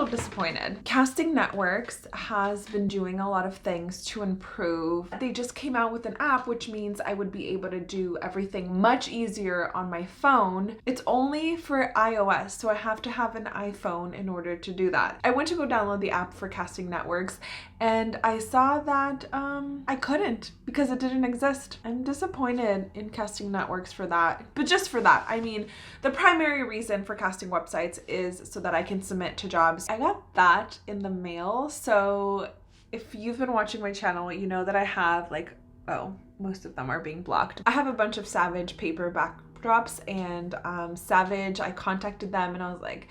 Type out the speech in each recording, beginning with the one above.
little disappointed. Casting Networks has been doing a lot of things to improve. They just came out with an app, which means I would be able to do everything much easier on my phone. It's only for iOS, so I have to have an iPhone in order to do that. I went to go download the app for Casting Networks and I saw that I couldn't because it didn't exist. I'm disappointed in Casting Networks for that. But just for that, I mean, the primary reason for casting websites is so that I can submit to jobs. I got that in the mail. So if you've been watching my channel, you know that I have like, oh, most of them are being blocked. I have a bunch of Savage paper backdrops and Savage, I contacted them and I was like,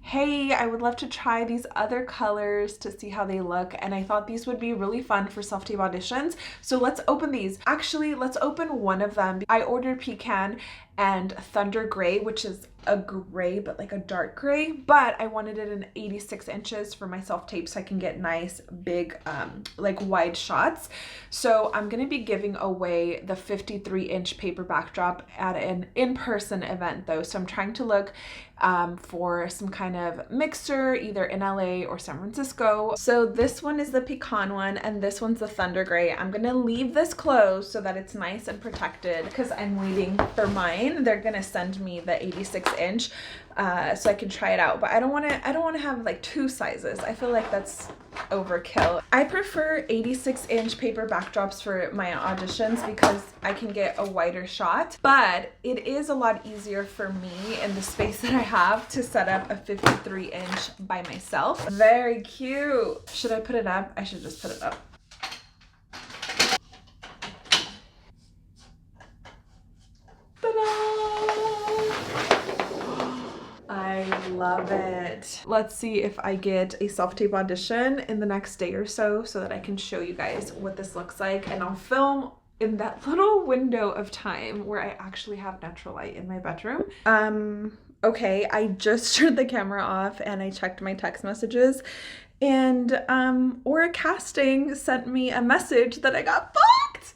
hey, I would love to try these other colors to see how they look. And I thought these would be really fun for self-tape auditions. So let's open these. Actually, let's open one of them. I ordered Pecan and Thunder Gray, which is a gray, but like a dark gray, but I wanted it in 86 inches for my self-tape so I can get nice, big, like wide shots. So I'm gonna be giving away the 53-inch paper backdrop at an in-person event though. So I'm trying to look for some kind of mixer, either in LA or San Francisco. So this one is the Pecan one and this one's the Thunder Gray. I'm gonna leave this closed so that it's nice and protected because I'm waiting for mine. They're gonna send me the 86-inch so I can try it out, but I don't want to have like two sizes. I feel like that's overkill. I prefer 86-inch paper backdrops for my auditions because I can get a wider shot, but it is a lot easier for me in the space that I have to set up a 53-inch by myself. Very cute. Should I put it up? I should just put it up. I love it. Let's see if I get a self-tape audition in the next day or so that I can show you guys what this looks like, and I'll film in that little window of time where I actually have natural light in my bedroom. Okay, I just turned the camera off and I checked my text messages and Aura Casting sent me a message that I got booked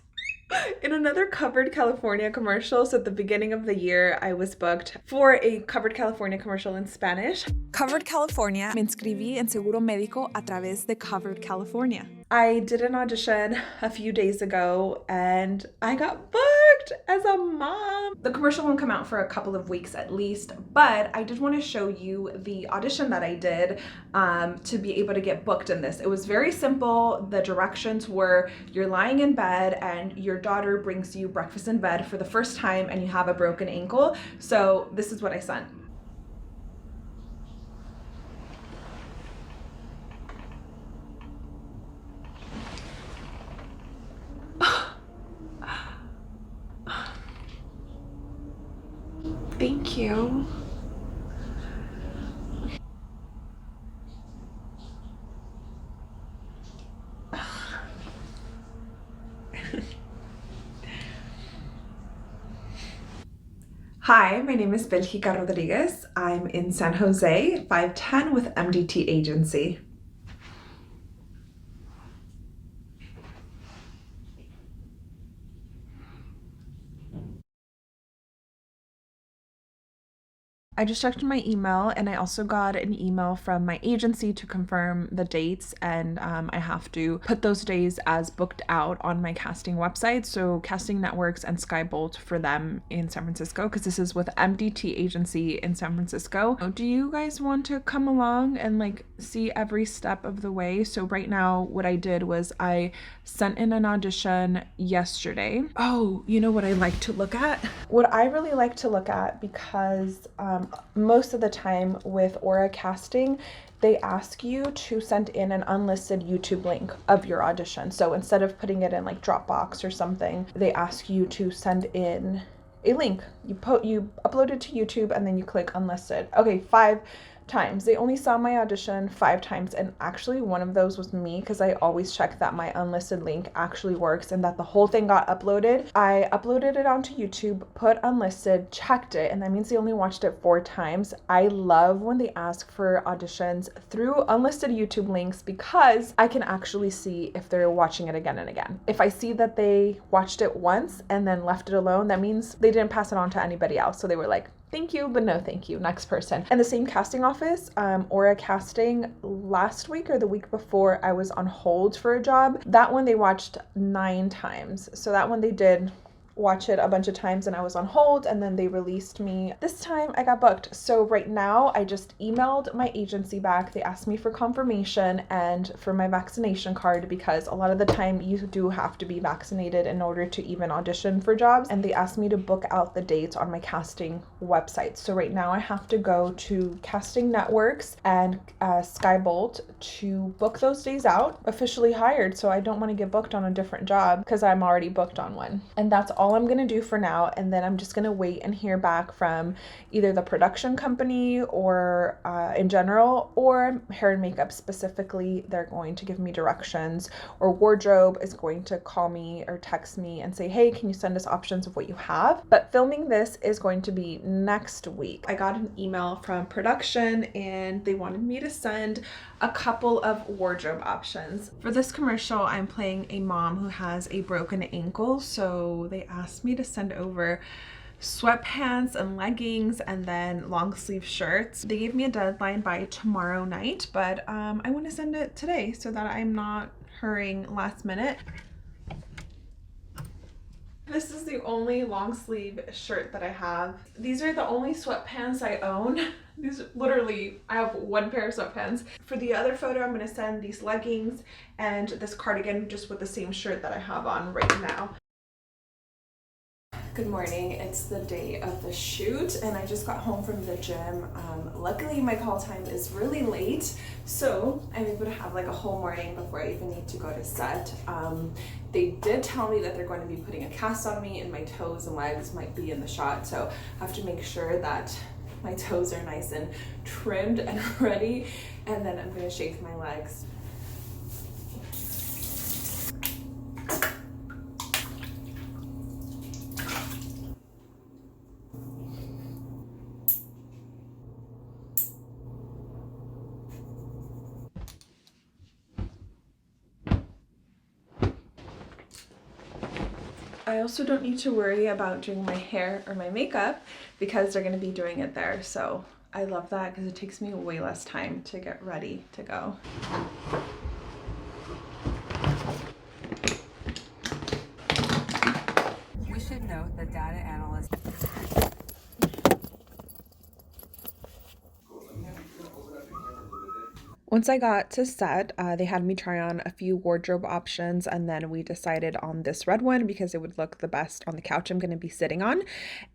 in another Covered California commercial. So at the beginning of the year, I was booked for a Covered California commercial in Spanish. Covered California. Me inscribí en seguro médico a través de Covered California. I did an audition a few days ago and I got booked as a mom. The commercial won't come out for a couple of weeks at least, but I did want to show you the audition that I did to be able to get booked in this. It was very simple. The directions were you're lying in bed and your daughter brings you breakfast in bed for the first time and you have a broken ankle. So this is what I sent. Thank you. Hi, my name is Belgica Rodriguez. I'm in San Jose, 5'10" with MDT Agency. I just checked my email and I also got an email from my agency to confirm the dates, and I have to put those days as booked out on my casting website. So Casting Networks and Skybolt for them in San Francisco, because this is with MDT Agency in San Francisco. Do you guys want to come along and like see every step of the way? So right now what I did was I sent in an audition yesterday. Oh, you know what I like to look at? What I really like to look at, because most of the time with Aura Casting, they ask you to send in an unlisted YouTube link of your audition. So instead of putting it in like Dropbox or something, they ask you to send in a link. You upload it to YouTube and then you click unlisted. Okay, 5 times. They only saw my audition 5 times, and actually one of those was me, because I always check that my unlisted link actually works and that the whole thing got uploaded. I uploaded it onto YouTube, put unlisted, checked it, and that means they only watched it 4 times. I love when they ask for auditions through unlisted YouTube links, because I can actually see if they're watching it again and again. If I see that they watched it once and then left it alone, that means they didn't pass it on to anybody else. So they were like, thank you, but no thank you, next person. And the same casting office, Aura Casting, last week or the week before, I was on hold for a job. That one they watched 9 times. So that one they did watch it a bunch of times and I was on hold, and then they released me. This time I got booked. So right now I just emailed my agency back. They asked me for confirmation and for my vaccination card, because a lot of the time you do have to be vaccinated in order to even audition for jobs, and they asked me to book out the dates on my casting website. So right now I have to go to Casting Networks and Skybolt to book those days out. Officially hired, so I don't want to get booked on a different job because I'm already booked on one. And that's all I'm gonna do for now, and then I'm just gonna wait and hear back from either the production company or in general, or hair and makeup specifically. They're going to give me directions, or wardrobe is going to call me or text me and say, hey, can you send us options of what you have? But filming this is going to be next week. I got an email from production and they wanted me to send a couple of wardrobe options. For this commercial, I'm playing a mom who has a broken ankle, so they asked me to send over sweatpants and leggings and then long sleeve shirts. They gave me a deadline by tomorrow night, but I want to send it today so that I'm not hurrying last minute. This is the only long sleeve shirt that I have. These are the only sweatpants I own. These literally, I have one pair of sweatpants. For the other photo, I'm gonna send these leggings and this cardigan just with the same shirt that I have on right now. Good morning, it's the day of the shoot and I just got home from the gym. Luckily my call time is really late, so I'm able to have like a whole morning before I even need to go to set. They did tell me that they're going to be putting a cast on me and my toes and legs might be in the shot, so I have to make sure that my toes are nice and trimmed and ready, and then I'm going to shave my legs. I also don't need to worry about doing my hair or my makeup because they're going to be doing it there. So I love that because it takes me way less time to get ready to go. We should note that data analysts. Once I got to set, they had me try on a few wardrobe options, and then we decided on this red one because it would look the best on the couch I'm going to be sitting on.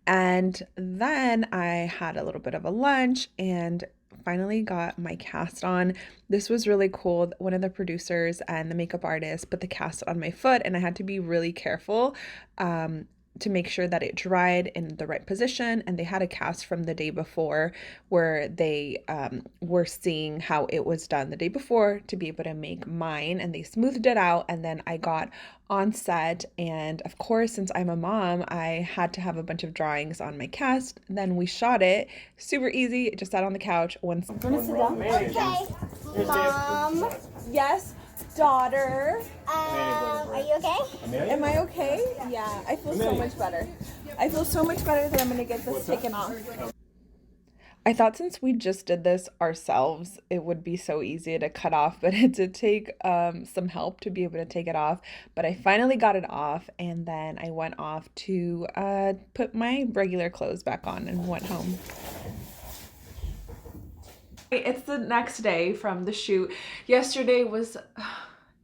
And then I had a little bit of a lunch and finally got my cast on. This was really cool. One of the producers and the makeup artist put the cast on my foot, and I had to be really careful to make sure that it dried in the right position. And they had a cast from the day before where they were seeing how it was done the day before to be able to make mine, and they smoothed it out. And then I got on set, and of course, since I'm a mom, I had to have a bunch of drawings on my cast. Then we shot it super easy. It just sat on the couch. Once Okay, Mom. yes, daughter. Are you okay? Am I okay? Yeah, I feel so much better. I feel so much better that I'm gonna get this taken off. I thought since we just did this ourselves, it would be so easy to cut off, but it did take some help to be able to take it off. But I finally got it off, and then I went off to put my regular clothes back on and went home. It's the next day from the shoot. Yesterday was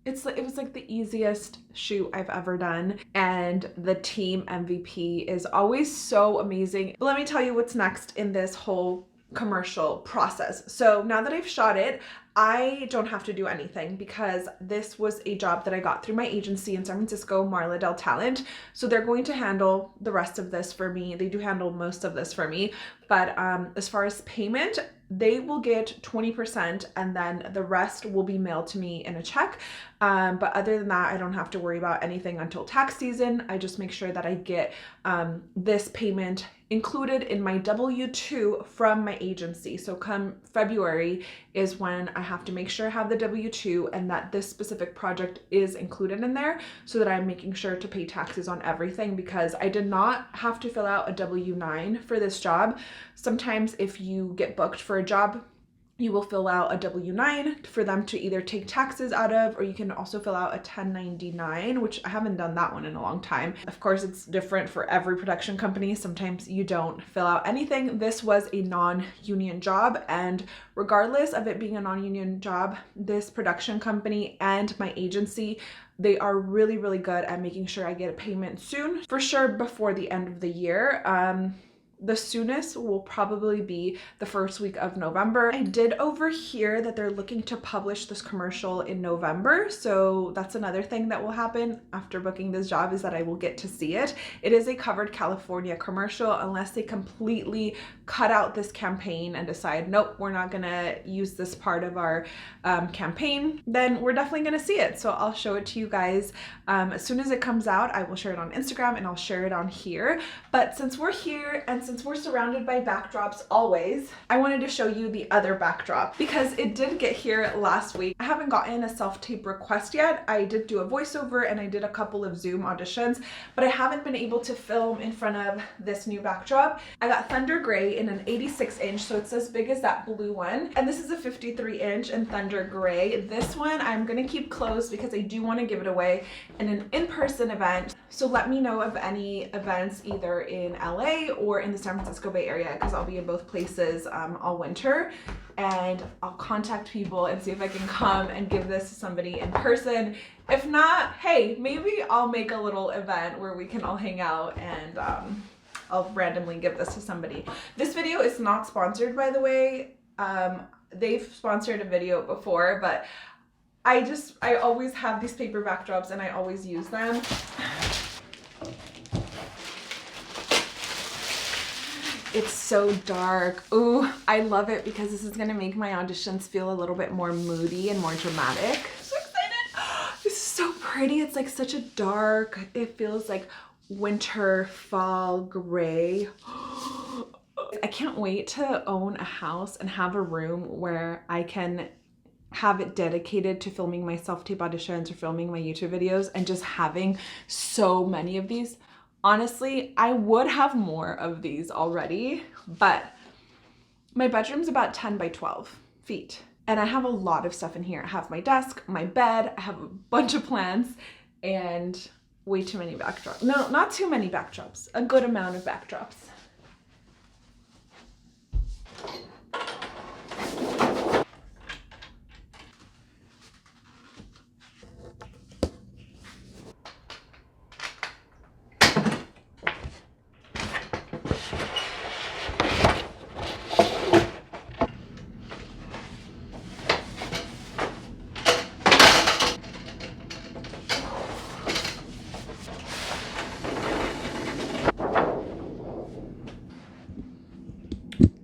it was like the easiest shoot I've ever done, and the team MVP is always so amazing. But let me tell you what's next in this whole commercial process. So now that I've shot it, I don't have to do anything because this was a job that I got through my agency in San Francisco, Marla Del Talent. So they're going to handle the rest of this for me. They do handle most of this for me. But as far as payment, they will get 20% and then the rest will be mailed to me in a check. But other than that, I don't have to worry about anything until tax season. I just make sure that I get this payment included in my W-2 from my agency. So come February is when I have to make sure I have the W-2 and that this specific project is included in there, so that I'm making sure to pay taxes on everything, because I did not have to fill out a W-9 for this job. Sometimes if you get booked for a job, you will fill out a W-9 for them to either take taxes out of, or you can also fill out a 1099, which I haven't done that one in a long time. Of course, it's different for every production company. Sometimes you don't fill out anything. This was a non-union job, and regardless of it being a non-union job, this production company and my agency, they are really, really good at making sure I get a payment soon, for sure before the end of the year. The soonest will probably be the first week of November. I did overhear that they're looking to publish this commercial in November, so that's another thing that will happen after booking this job, is that I will get to see it. It is a Covered California commercial, unless they completely cut out this campaign and decide, nope, we're not gonna use this part of our campaign, then we're definitely gonna see it. So I'll show it to you guys as soon as it comes out. I will share it on Instagram and I'll share it on here. But since we're here and since we're surrounded by backdrops always, I wanted to show you the other backdrop, because it did get here last week. I haven't gotten a self-tape request yet. I did do a voiceover and I did a couple of Zoom auditions, but I haven't been able to film in front of this new backdrop. I got Thunder Gray in an 86 inch, so it's as big as that blue one. And this is a 53 inch in Thunder Gray. This one I'm gonna keep closed because I do want to give it away in an in-person event. So let me know of any events either in LA or in the San Francisco Bay Area, because I'll be in both places all winter, and I'll contact people and see if I can come and give this to somebody in person. If not, hey, maybe I'll make a little event where we can all hang out and I'll randomly give this to somebody. This video is not sponsored, by the way. They've sponsored a video before, but I always have these paper backdrops and I always use them. It's so dark. Ooh, I love it because this is gonna make my auditions feel a little bit more moody and more dramatic. I'm so excited. This is so pretty. It's like such a dark, it feels like winter, fall, gray. I can't wait to own a house and have a room where I can have it dedicated to filming my self-tape auditions or filming my YouTube videos, and just having so many of these. Honestly, I would have more of these already, but my bedroom's about 10 by 12 feet. And I have a lot of stuff in here. I have my desk, my bed, I have a bunch of plants, and way too many backdrops. No, not too many backdrops. A good amount of backdrops.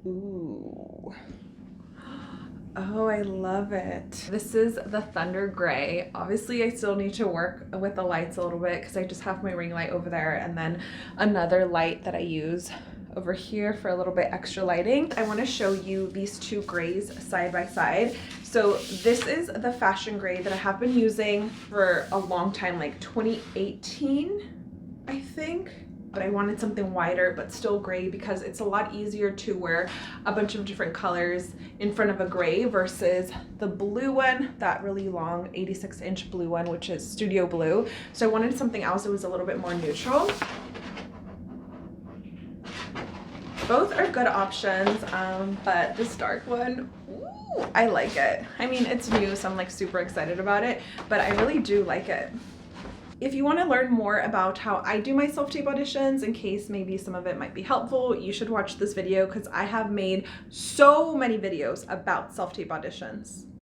Ooh. Oh, I love it. This is the Thunder Gray. Obviously, I still need to work with the lights a little bit because I just have my ring light over there and then another light that I use over here for a little bit extra lighting. I want to show you these two grays side by side. So this is the fashion gray that I have been using for a long time, like 2018, I think. But I wanted something wider but still gray because it's a lot easier to wear a bunch of different colors in front of a gray versus the blue one, that really long 86-inch blue one, which is studio blue. So I wanted something else that was a little bit more neutral. Both are good options, but this dark one, ooh, I like it. I mean, it's new, so I'm like super excited about it, but I really do like it. If you want to learn more about how I do my self-tape auditions, in case maybe some of it might be helpful, you should watch this video because I have made so many videos about self-tape auditions.